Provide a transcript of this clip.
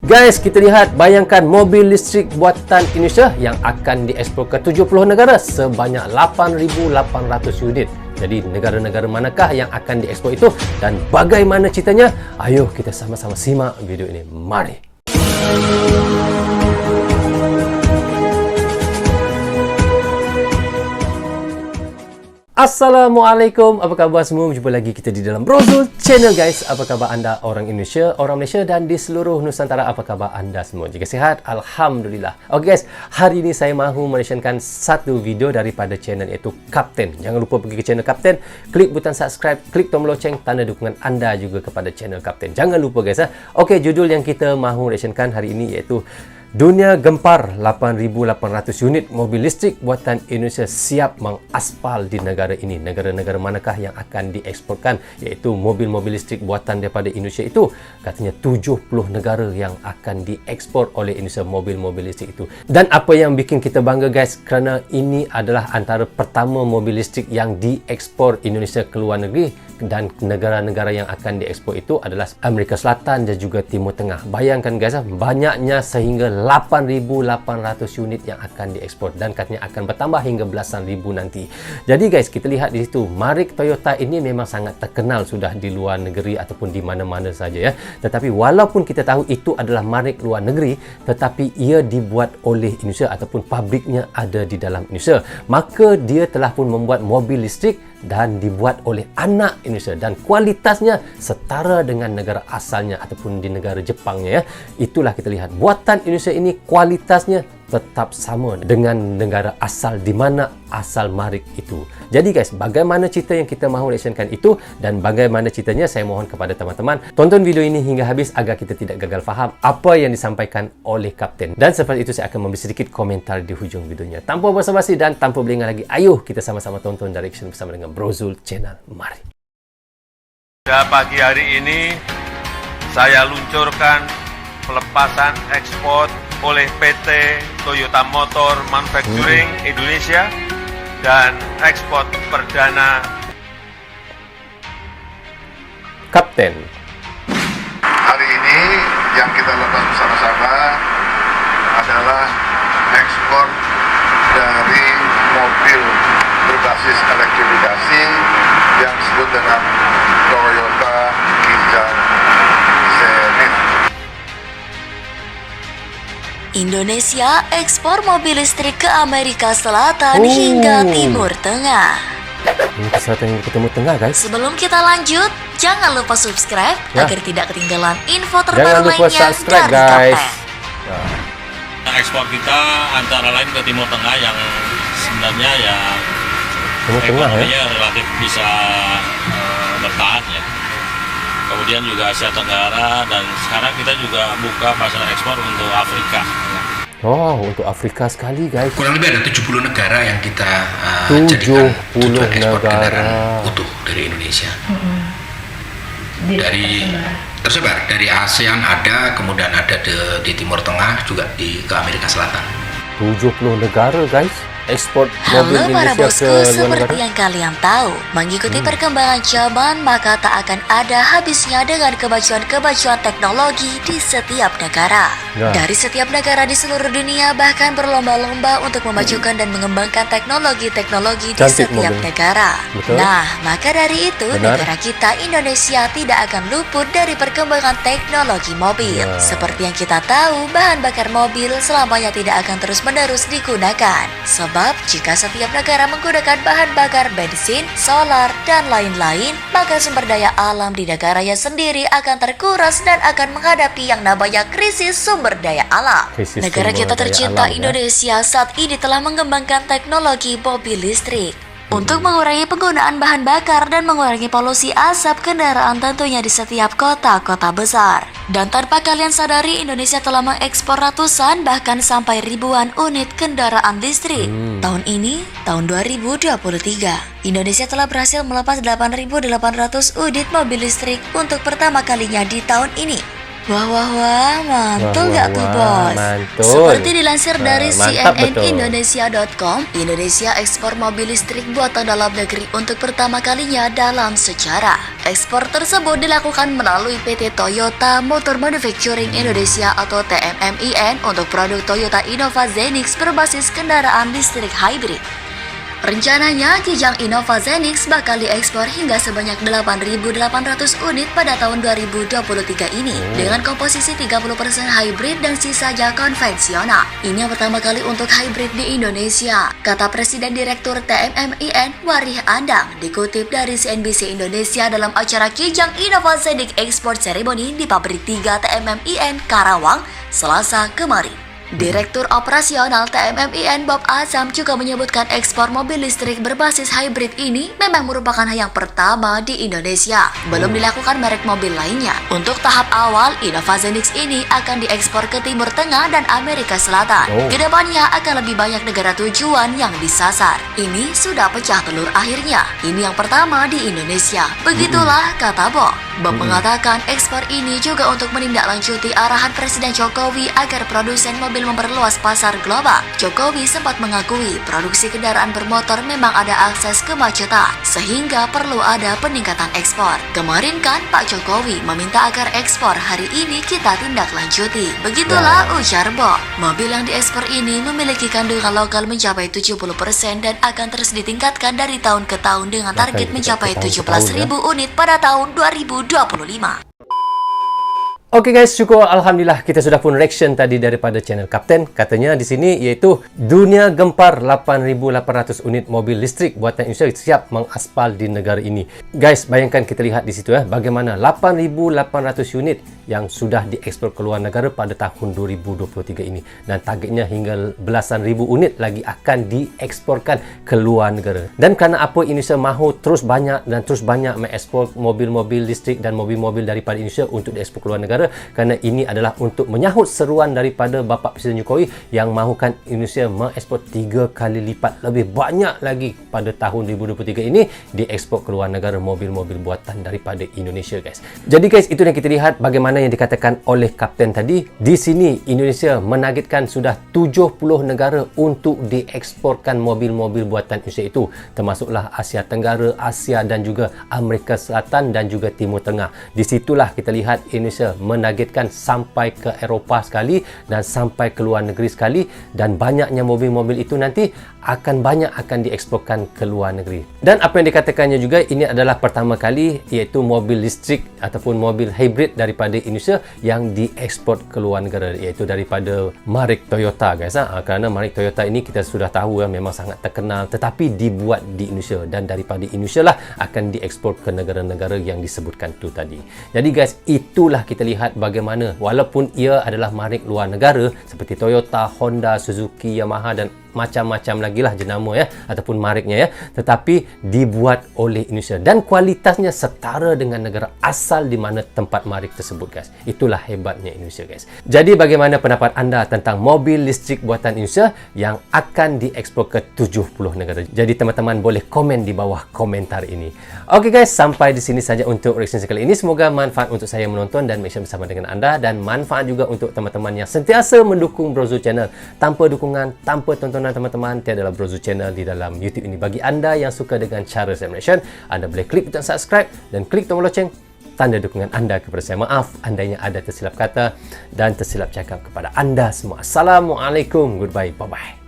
Guys, kita lihat, bayangkan mobil listrik buatan Indonesia yang akan diekspor ke 70 negara sebanyak 8,800 unit. Jadi negara-negara manakah yang akan diekspor itu dan bagaimana ceritanya? Ayo kita sama-sama simak video ini. Mari. Assalamualaikum, apa khabar semua? Berjumpa lagi kita di dalam Brozul Channel guys. Apa khabar anda orang Indonesia, orang Malaysia dan di seluruh Nusantara? Apa khabar anda semua? Jika sihat, Alhamdulillah. Oke guys, hari ini saya mahu menyaksikan satu video daripada channel iaitu Kapten. Jangan lupa pergi ke channel Kapten, klik butang subscribe, klik tombol loceng, tanda dukungan anda juga kepada channel Kapten. Jangan lupa guys. Oke, judul yang kita mahu menyaksikan hari ini iaitu Dunia gempar, 8,800 unit mobil listrik buatan Indonesia siap mengaspal di negara ini. Negara-negara manakah yang akan dieksporkan, iaitu mobil-mobil listrik buatan daripada Indonesia itu? Katanya 70 negara yang akan diekspor oleh Indonesia mobil-mobil listrik itu. Dan apa yang bikin kita bangga guys, kerana ini adalah antara pertama mobil listrik yang diekspor Indonesia ke luar negeri, dan negara-negara yang akan diekspor itu adalah Amerika Selatan dan juga Timur Tengah. Bayangkan guys, banyaknya sehingga 8,800 unit yang akan diekspor dan katanya akan bertambah hingga belasan ribu nanti. Jadi guys, kita lihat di situ, Marik Toyota ini memang sangat terkenal sudah di luar negeri ataupun di mana-mana saja ya. Tetapi walaupun kita tahu itu adalah Marik luar negeri, tetapi ia dibuat oleh Indonesia ataupun pabriknya ada di dalam Indonesia. Maka dia telah pun membuat mobil listrik dan dibuat oleh anak Indonesia dan kualitasnya setara dengan negara asalnya ataupun di negara Jepangnya ya. Itulah kita lihat, buatan Indonesia ini kualitasnya tetap sama dengan negara asal di mana asal Marik itu. Jadi guys, bagaimana cerita yang kita mahu reaksikan itu dan bagaimana ceritanya, saya mohon kepada teman-teman tonton video ini hingga habis agar kita tidak gagal faham apa yang disampaikan oleh Kapten. Dan selepas itu saya akan memberi sedikit komentar di hujung videonya. Tanpa basa-basi dan tanpa berlengah lagi, ayo kita sama-sama tonton dan reaction bersama dengan Brozul Channel. Mari. Pada pagi hari ini saya luncurkan pelepasan ekspor oleh PT Toyota Motor Manufacturing Indonesia dan ekspor perdana Kapten. Hari ini yang kita lakukan bersama-sama adalah ekspor dari mobil berbasis elektrifikasi yang disebut dengan Toyota Kijang Zenith. Indonesia ekspor mobil listrik ke Amerika Selatan hingga Timur Tengah. Ini kesehatan yang Timur Tengah guys. Sebelum kita lanjut, jangan lupa subscribe ya, agar tidak ketinggalan info jangan terbaru lupa lainnya subscribe dari guys. Kapten. Ekspor kita antara lain ke Timur Tengah yang sebenarnya ya Timur Tengah ya. ekonominya relatif bisa bertahan ya. Kemudian juga Asia Tenggara dan sekarang kita juga buka pasar ekspor untuk Afrika. Oh, untuk Afrika sekali guys. Kurang lebih ada 70 negara yang kita 70 jadikan tujuan ekspor negara kendaraan utuh dari Indonesia. Dari tersebar dari ASEAN ada, kemudian ada di Timur Tengah, juga ke Amerika Selatan. 70 negara guys. Ekspor mobil Halo para Indonesia bosku, ke luar seperti negara. yang kalian tahu, mengikuti perkembangan zaman maka tak akan ada habisnya dengan kemajuan-kemajuan teknologi di setiap negara. Ya. Dari setiap negara di seluruh dunia bahkan berlomba-lomba untuk memajukan dan mengembangkan teknologi-teknologi di Cantik setiap mobil. negara. Betul. Nah, maka dari itu Benar. negara kita Indonesia tidak akan luput dari perkembangan teknologi mobil. Ya. Seperti yang kita tahu, bahan bakar mobil selamanya tidak akan terus-menerus digunakan. Sebab jika setiap negara menggunakan bahan bakar bensin, solar, dan lain-lain, maka sumber daya alam di negaranya sendiri akan terkuras dan akan menghadapi yang namanya krisis sumber daya alam. Krisis Negara sumber kita daya tercinta alam, ya. Indonesia saat ini telah mengembangkan teknologi mobil listrik. Untuk mengurangi penggunaan bahan bakar dan mengurangi polusi asap kendaraan tentunya di setiap kota-kota besar. Dan tanpa kalian sadari, Indonesia telah mengekspor ratusan bahkan sampai ribuan unit kendaraan listrik. Tahun ini, tahun 2023, Indonesia telah berhasil melepas 8.800 unit mobil listrik untuk pertama kalinya di tahun ini. Wah, wah, wah, mantul Wah, gak wah, tuh, wah, Bos? mantul. Seperti dilansir dari Mantap betul. cnnindonesia.com, Indonesia ekspor mobil listrik buatan dalam negeri untuk pertama kalinya dalam sejarah. Ekspor tersebut dilakukan melalui PT Toyota Motor Manufacturing Indonesia atau TMMIN untuk produk Toyota Innova Zenix berbasis kendaraan listrik hybrid. Rencananya, Kijang Innova Zenix bakal diekspor hingga sebanyak 8.800 unit pada tahun 2023 ini dengan komposisi 30% hybrid dan sisanya konvensional. Ini yang pertama kali untuk hybrid di Indonesia, kata Presiden Direktur TMMIN Warih Andang, dikutip dari CNBC Indonesia dalam acara Kijang Innova Zenix Export Ceremony di Pabrik 3 TMMIN Karawang, Selasa kemarin. Direktur Operasional TMMIN Bob Azam juga menyebutkan ekspor mobil listrik berbasis hybrid ini memang merupakan hal yang pertama di Indonesia. Belum dilakukan merek mobil lainnya. Untuk tahap awal, Innova Zenix ini akan diekspor ke Timur Tengah dan Amerika Selatan. Kedepannya akan lebih banyak negara tujuan yang disasar. Ini sudah pecah telur akhirnya. Ini yang pertama di Indonesia. Begitulah kata Bob. Bob mengatakan ekspor ini juga untuk menindaklanjuti arahan Presiden Jokowi agar produsen mobil memperluas pasar global. Jokowi sempat mengakui produksi kendaraan bermotor memang ada akses kemacetan, sehingga perlu ada peningkatan ekspor. Kemarin kan Pak Jokowi meminta agar ekspor, hari ini kita tindak lanjuti. Begitulah ujar Bob. Mobil yang diekspor ini memiliki kandungan lokal mencapai 70% dan akan terus ditingkatkan dari tahun ke tahun dengan target mencapai 17.000 unit pada tahun 2025. Oke guys, syukur alhamdulillah kita sudah pun reaction tadi daripada channel Kapten. Katanya di sini iaitu dunia gempar 8.800 unit mobil listrik buatan Indonesia siap mengaspal di negara ini. Guys, bayangkan kita lihat di situ bagaimana 8.800 unit yang sudah diekspor ke luar negara pada tahun 2023 ini, dan targetnya hingga belasan ribu unit lagi akan dieksporkan ke luar negara. Dan kerana apa Indonesia mahu terus banyak mengekspor mobil-mobil listrik dan mobil-mobil daripada Indonesia untuk diekspor ke luar negara, kerana ini adalah untuk menyahut seruan daripada Bapa Presiden Jokowi yang mahukan Indonesia mengekspor 3 kali lipat lebih banyak lagi pada tahun 2023 ini diekspor ke luar negara mobil-mobil buatan daripada Indonesia guys. Jadi guys, itu yang kita lihat bagaimana yang dikatakan oleh Kapten tadi. Di sini Indonesia menargetkan sudah 70 negara untuk dieksporkan mobil-mobil buatan Indonesia itu, termasuklah Asia Tenggara, Asia dan juga Amerika Selatan dan juga Timur Tengah. Di situlah kita lihat Indonesia menargetkan sampai ke Eropah sekali dan sampai ke luar negeri sekali, dan banyaknya mobil-mobil itu nanti akan dieksporkan ke luar negeri. Dan apa yang dikatakannya juga, ini adalah pertama kali iaitu mobil listrik ataupun mobil hybrid daripada Indonesia yang diekspor ke luar negara, iaitu daripada mark Toyota guys. Kerana mark Toyota ini kita sudah tahu memang sangat terkenal, tetapi dibuat di Indonesia, dan daripada Indonesia lah akan diekspor ke negara-negara yang disebutkan tu tadi. Jadi guys, itulah kita lihat bagaimana walaupun ia adalah mark luar negara seperti Toyota, Honda, Suzuki, Yamaha dan macam-macam lagi lah jenama ataupun mariknya tetapi dibuat oleh Indonesia dan kualitasnya setara dengan negara asal di mana tempat marik tersebut guys. Itulah hebatnya Indonesia guys. Jadi bagaimana pendapat anda tentang mobil listrik buatan Indonesia yang akan diekspor ke 70 negara? Jadi teman-teman boleh komen di bawah komentar ini. Oke guys, sampai di sini saja untuk reaction sekali ini. Semoga manfaat untuk saya menonton dan make sure bersama dengan anda, dan manfaat juga untuk teman-teman yang sentiasa mendukung Brozo Channel. Tanpa dukungan, tanpa tontonan teman-teman, tiadalah Brozo Channel di dalam YouTube ini. Bagi anda yang suka dengan cara saya reaction, anda boleh klik butang subscribe dan klik tombol loceng, tanda dukungan anda kepada saya. Maaf andainya ada tersilap kata dan tersilap cakap kepada anda semua. Assalamualaikum, goodbye, bye-bye.